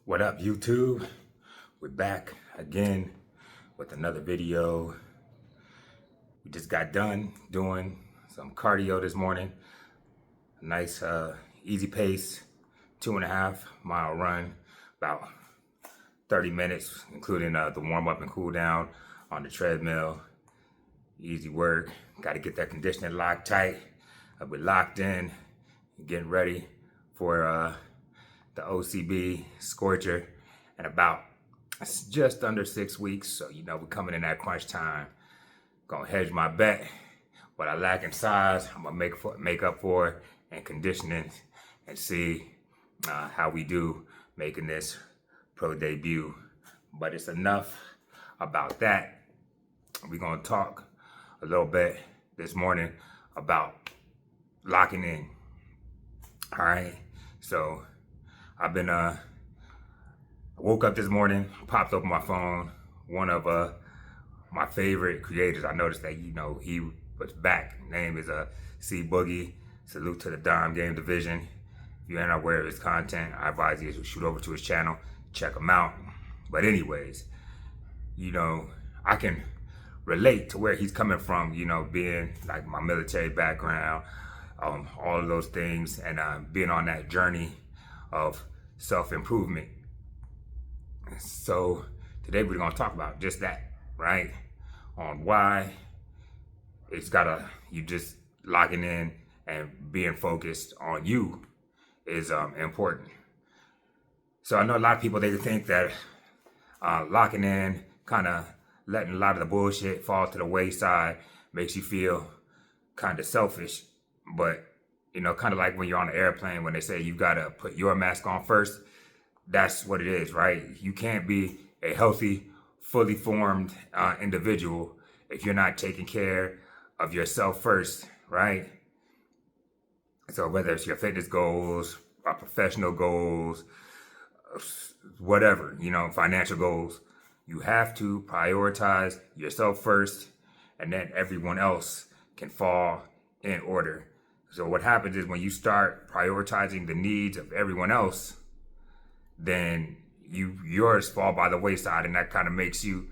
What up, YouTube? We're back again with another video. We just got done doing some cardio this morning. A nice, easy pace, 2.5 mile run, about 30 minutes, including the warm up and cool down on the treadmill. Easy work. Got to get that conditioning locked tight. We're locked in, getting ready for the OCB Scorcher in about just under 6 weeks. So, we're coming in that crunch time. Gonna hedge my bet. What I lack in size, I'm gonna make up for in conditioning and see how we do making this pro debut. But it's enough about that. We're gonna talk a little bit this morning about locking in. All right. So I've been, I woke up this morning, popped open my phone. One of my favorite creators, I noticed that, he was back. Name is C Boogie. Salute to the Dime Game Division. If you're not aware of his content, I advise you to shoot over to his channel, check him out. But anyways, I can relate to where he's coming from, being like my military background, all of those things, and being on that journey of self-improvement. So today we're gonna talk about just that, right? On why you just locking in and being focused on you is important. So I know a lot of people, they think that locking in, kind of letting a lot of the bullshit fall to the wayside makes you feel kind of selfish. But kind of like when you're on an airplane, when they say you gotta put your mask on first, that's what it is, right? You can't be a healthy, fully formed individual if you're not taking care of yourself first, right? So whether it's your fitness goals, professional goals, whatever, financial goals, you have to prioritize yourself first, and then everyone else can fall in order. So what happens is when you start prioritizing the needs of everyone else, then yours fall by the wayside, and that kind of makes you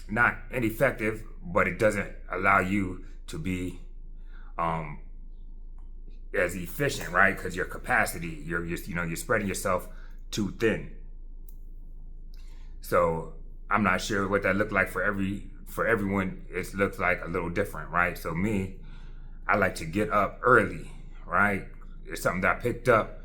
not ineffective, but it doesn't allow you to be as efficient, right? Because your capacity, you're spreading yourself too thin. So I'm not sure what that looked like for everyone. It looks like a little different, right? So me, I like to get up early, right? It's something that I picked up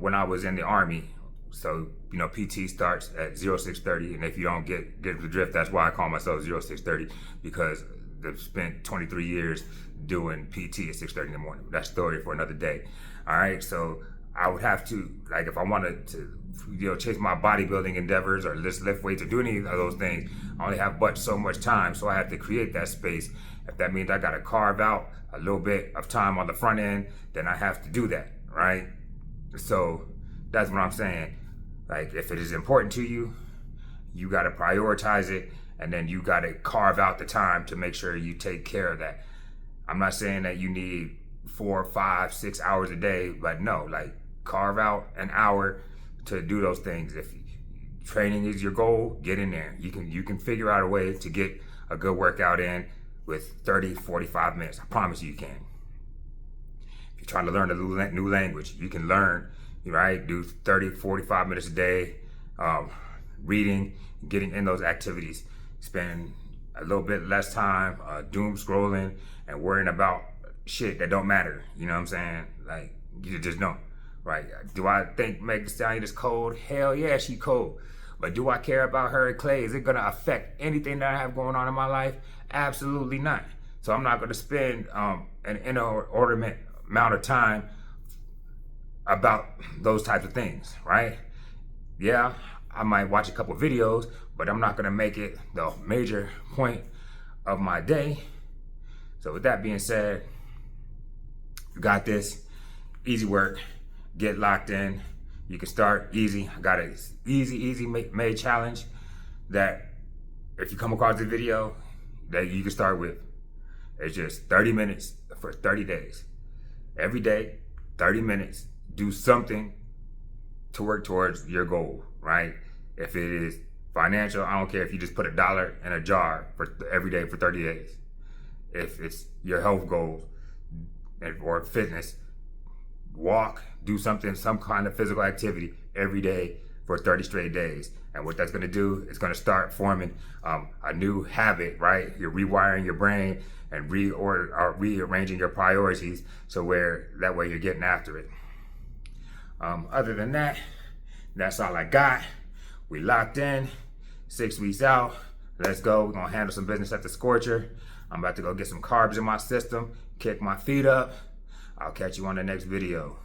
when I was in the Army. So, PT starts at 0630, and if you don't get the drift, that's why I call myself 0630, because I've spent 23 years doing PT at 6:30 in the morning. That's a story for another day. All right, so I would have to, like, if I wanted to, chase my bodybuilding endeavors or lift weights or do any of those things, I only have but so much time, so I have to create that space. If that means I got to carve out a little bit of time on the front end, then I have to do that, right? So that's what I'm saying. Like, if it is important to you, you got to prioritize it, and then you got to carve out the time to make sure you take care of that. I'm not saying that you need 4, 5, 6 hours a day, but no, like, carve out an hour to do those things. If training is your goal, get in there. You can figure out a way to get a good workout in with 30, 45 minutes. I promise you can. If you're trying to learn a new language, you can learn, right? Do 30, 45 minutes a day, reading, getting in those activities. Spend a little bit less time doom scrolling and worrying about shit that don't matter. You know what I'm saying? Like, you just don't, right? Do I think Meg Thee Stallion is cold? Hell yeah, she cold. But do I care about her and Clay? Is it gonna affect anything that I have going on in my life? Absolutely not. So I'm not gonna spend an inordinate amount of time about those types of things, right? Yeah, I might watch a couple videos, but I'm not gonna make it the major point of my day. So with that being said, you got this. Easy work. Get locked in. You can start easy. I got an easy made challenge that if you come across the video that you can start with. It's just 30 minutes for 30 days. Every day, 30 minutes. Do something to work towards your goal, right? If it is financial, I don't care if you just put $1 in a jar for every day for 30 days. If it's your health goals or fitness, walk, do something, some kind of physical activity every day for 30 straight days. And what that's going to do is going to start forming a new habit, right? You're rewiring your brain and rearranging your priorities so where that way you're getting after it. Other than that, that's all I got. We locked in, 6 weeks out. Let's go. We're gonna handle some business at the Scorcher. I'm about to go get some carbs in my system, kick my feet up. I'll catch you on the next video.